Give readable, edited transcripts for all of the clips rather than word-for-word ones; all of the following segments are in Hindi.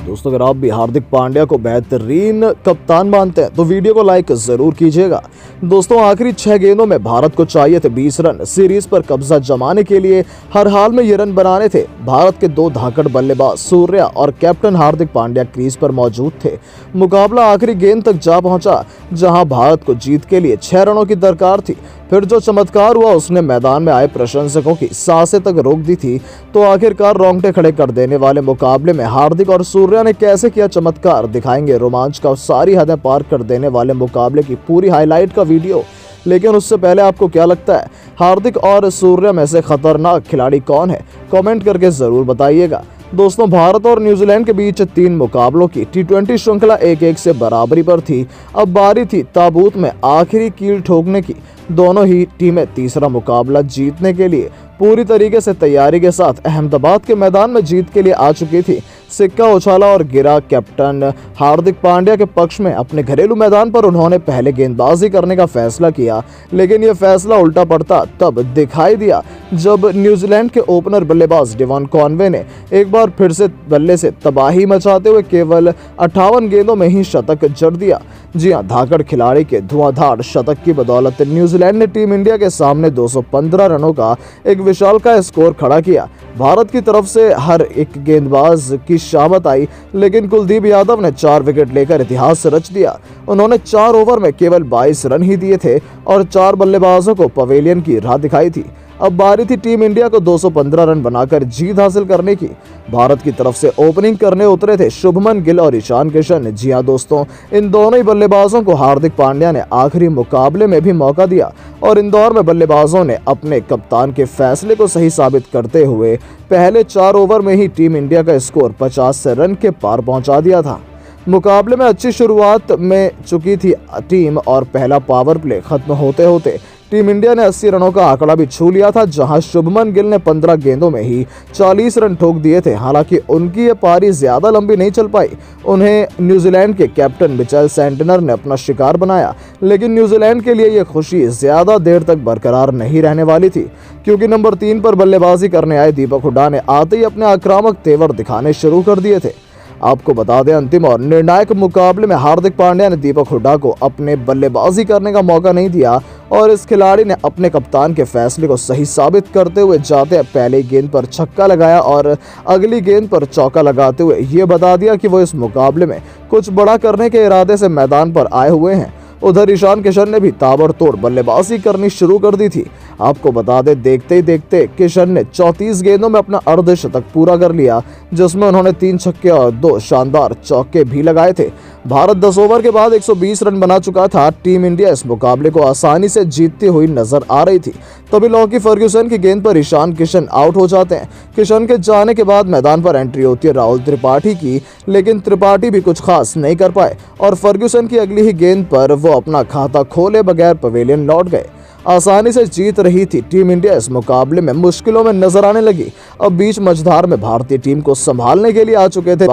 दोस्तों, अगर आप भी हार्दिक पांड्या को बेहतरीन कप्तान मानते हैं तो वीडियो को लाइक जरूर कीजिएगा। दोस्तों, आखिरी 6 गेंदों में भारत को चाहिए थे 20 रन। सीरीज पर कब्जा जमाने के लिए हर हाल में ये रन बनाने थे। भारत के 2 धाकड़ बल्लेबाज सूर्या और कैप्टन हार्दिक पांड्या क्रीज पर मौजूद थे। मुकाबला आखिरी गेंद तक जा पहुंचा, जहां भारत को जीत के लिए 6 रनों की दरकार थी। फिर जो चमत्कार हुआ उसने मैदान में आए प्रशंसकों की सांसें तक रोक दी थी। तो आखिरकार रोंगटे खड़े कर देने वाले मुकाबले में हार्दिक और सूर्या ने कैसे किया चमत्कार, दिखाएंगे रोमांच का सारी हदें पार कर देने वाले मुकाबले की पूरी हाईलाइट का वीडियो। लेकिन उससे पहले आपको क्या लगता है, हार्दिक और सूर्या में से खतरनाक खिलाड़ी कौन है? कमेंट करके जरूर बताइएगा। दोस्तों, भारत और न्यूजीलैंड के बीच 3 मुकाबलों की T20 श्रृंखला 1-1 से बराबरी पर थी। अब बारी थी ताबूत में आखिरी कील ठोकने की। दोनों ही टीमें तीसरा मुकाबला जीतने के लिए पूरी तरीके से तैयारी के साथ अहमदाबाद के मैदान में जीत के लिए आ चुकी थी। सिक्का उछाला और गिरा कैप्टन हार्दिक पांड्या के पक्ष में। अपने घरेलू मैदान पर उन्होंने पहले गेंदबाजी करने का फैसला किया, लेकिन यह फैसला उल्टा पड़ता तब दिखाई दिया जब न्यूजीलैंड के ओपनर बल्लेबाज डेवन कॉनवे ने एक बार फिर से बल्ले से तबाही मचाते हुए केवल 58 गेंदों में ही शतक जड़ दिया। जी हां, धाकड़ खिलाड़ी के धुआंधार शतक की बदौलत न्यूजीलैंड ने टीम इंडिया के सामने 215 रनों का एक विशालकाय स्कोर खड़ा किया। भारत की तरफ से हर एक गेंदबाज की शामत आई, लेकिन कुलदीप यादव ने 4 विकेट लेकर इतिहास रच दिया। उन्होंने 4 ओवर में केवल 22 रन ही दिए थे और 4 बल्लेबाजों को पवेलियन की राह दिखाई थी। अब बारी थी टीम इंडिया को 215 रन बनाकर जीत हासिल करने की। भारत की तरफ से ओपनिंग करने उतरे थे शुभमन गिल और ईशान किशन। जी हां दोस्तों, इन दोनों ही बल्लेबाजों को हार्दिक पांड्या ने आखिरी मुकाबले में भी मौका दिया और इंदौर में बल्लेबाजों ने अपने कप्तान के फैसले को सही साबित करते हुए पहले 4 ओवर में ही टीम इंडिया का स्कोर 50 रन के पार पहुंचा दिया था। मुकाबले में अच्छी शुरुआत में चुकी थी टीम और पहला पावर प्ले खत्म होते होते टीम इंडिया ने 80 रनों का आंकड़ा भी छू लिया था, जहां शुभमन गिल ने 15 गेंदों में ही 40 रन ठोक दिए थे। हालांकि उनकी ये पारी ज्यादा लंबी नहीं चल पाई। उन्हें न्यूजीलैंड के कैप्टन मिचेल सेंटनर ने अपना शिकार बनाया, लेकिन न्यूजीलैंड के लिए ये खुशी ज्यादा देर तक बरकरार नहीं रहने वाली थी, क्योंकि नंबर 3 पर बल्लेबाजी करने आए दीपक हुड्डा ने आते ही अपने आक्रामक तेवर दिखाने शुरू कर दिए थे। आपको बता दें, अंतिम और निर्णायक मुकाबले में हार्दिक पांड्या ने दीपक हुड्डा को अपने बल्लेबाजी करने का मौका नहीं दिया और इस खिलाड़ी ने अपने कप्तान के फैसले को सही साबित करते हुए जाते पहले गेंद पर छक्का लगाया और अगली गेंद पर चौका लगाते हुए ये बता दिया कि वो इस मुकाबले में कुछ बड़ा करने के इरादे से मैदान पर आए हुए हैं। उधर ईशान किशन ने भी ताबड़तोड़ बल्लेबाजी करनी शुरू कर दी थी। आपको बता दें, देखते ही देखते किशन ने 34 गेंदों में अपना अर्धशतक पूरा कर लिया, जिसमें उन्होंने 3 छक्के और 2 शानदार चौके भी लगाए थे। भारत 10 ओवर के बाद 120 रन बना चुका था। टीम इंडिया इस मुकाबले को आसानी से जीतती हुई नजर आ रही थी। तभी लॉकी फर्ग्यूसन की गेंद पर ईशान किशन आउट हो जाते हैं। किशन के जाने के बाद मैदान पर एंट्री होती है राहुल त्रिपाठी की, लेकिन त्रिपाठी भी कुछ खास नहीं कर पाए और फर्ग्यूसन की अगली ही गेंद पर वो अपना खाता खोले बगैर पवेलियन लौट गए। आसानी से जीत रही थी टीम इंडिया इस मुकाबले में मुश्किलों में नजर आने लगी। अब बीच मझधार में भारतीय टीम को संभालने के लिए आ चुके थे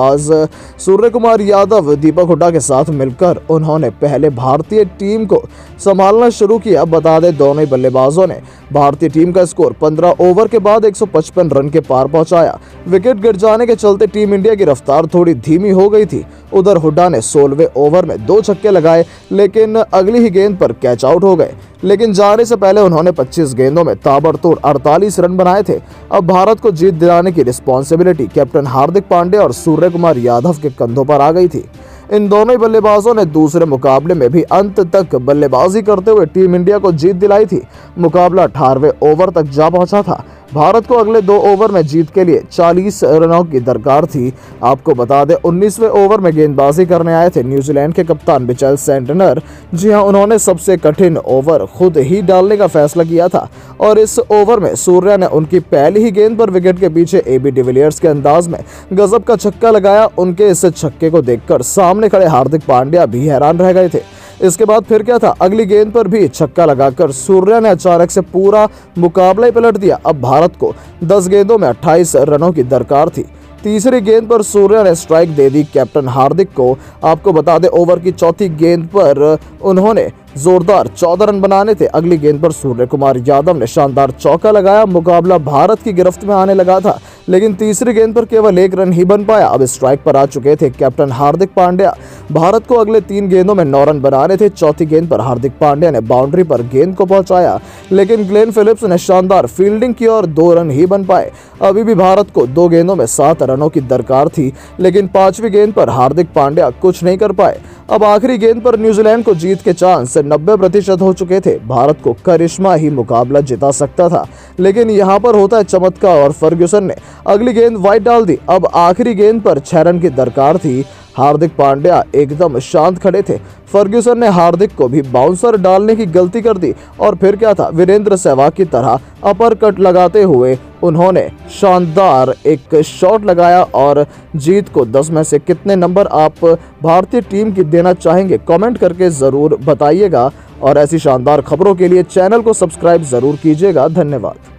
सूर्य कुमार यादव। दीपक हुड्डा के साथ मिलकर उन्होंने पहले भारतीय टीम को संभालना शुरू किया। बता दें, दोनों ही बल्लेबाजों ने भारतीय टीम का स्कोर 15 ओवर के बाद 155 रन के पार पहुंचाया। विकेट गिर जाने के चलते टीम इंडिया की रफ्तार थोड़ी धीमी हो गई थी। उधर हुड्डा ने 16वें ओवर में 2 छक्के लगाए, लेकिन अगली ही गेंद पर कैच आउट हो गए। लेकिन जाने से पहले उन्होंने 25 गेंदों में ताबड़तोड़ 48 रन बनाए थे। अब भारत को जीत दिलाने की रिस्पॉन्सिबिलिटी कैप्टन हार्दिक पांड्या और सूर्य कुमार यादव के कंधों पर आ गई थी। इन दोनों ही बल्लेबाजों ने दूसरे मुकाबले में भी अंत तक बल्लेबाजी करते हुए टीम इंडिया को जीत दिलाई थी। मुकाबला 18वें ओवर तक जा पहुंचा था। भारत को अगले 2 ओवर में जीत के लिए 40 रनों की दरकार थी। आपको बता दें, 19वें ओवर में गेंदबाजी करने आए थे न्यूजीलैंड के कप्तान मिचेल सेंटनर। जी हां, उन्होंने सबसे कठिन ओवर खुद ही डालने का फैसला किया था और इस ओवर में सूर्या ने उनकी पहली ही गेंद पर विकेट के पीछे AB डिविलियर्स के अंदाज में गजब का छक्का लगाया। उनके इस छक्के को देखकर सामने खड़े हार्दिक पांड्या भी हैरान रह गए थे। इसके बाद फिर क्या था, अगली गेंद पर भी छक्का लगाकर सूर्या ने अचानक से पूरा मुकाबला ही पलट दिया। अब भारत को 10 गेंदों में 28 रनों की दरकार थी। तीसरी गेंद पर सूर्या ने स्ट्राइक दे दी कैप्टन हार्दिक को। आपको बता दें ओवर की चौथी गेंद पर उन्होंने जोरदार 14 रन बनाने थे। अगली गेंद पर सूर्य कुमार यादव ने शानदार चौका लगाया। मुकाबला भारत की गिरफ्त में आने लगा था, लेकिन तीसरी गेंद पर केवल 1 रन ही बन पाया। अब स्ट्राइक पर आ चुके थे कैप्टन हार्दिक पांड्या। भारत को अगले 3 गेंदों में 9 रन बनाने थे। चौथी गेंद पर हार्दिक पांड्या ने बाउंड्री पर गेंद को पहुंचाया, लेकिन ग्लेन फिलिप्स ने शानदार फील्डिंग की और 2 रन ही बन पाए। अभी भी भारत को 2 गेंदों में 7 रनों की दरकार थी, लेकिन 5वीं गेंद पर हार्दिक पांड्या कुछ नहीं कर पाए। अब आखिरी गेंद पर न्यूजीलैंड को जीत के चांस 90% हो चुके थे। भारत को करिश्मा ही मुकाबला जिता सकता था, लेकिन यहाँ पर होता है चमत्कार और फर्ग्यूसन ने अगली गेंद वाइड डाल दी। अब आखिरी गेंद पर 6 रन की दरकार थी। हार्दिक पांड्या एकदम शांत खड़े थे। फर्ग्यूसन ने हार्दिक को भी बाउंसर डालने की गलती कर दी और फिर क्या था, वीरेंद्र सहवाग की तरह अपर कट लगाते हुए उन्होंने शानदार एक शॉट लगाया और जीत को 10 में से कितने नंबर आप भारतीय टीम की देना चाहेंगे, कमेंट करके ज़रूर बताइएगा। और ऐसी शानदार खबरों के लिए चैनल को सब्सक्राइब ज़रूर कीजिएगा। धन्यवाद।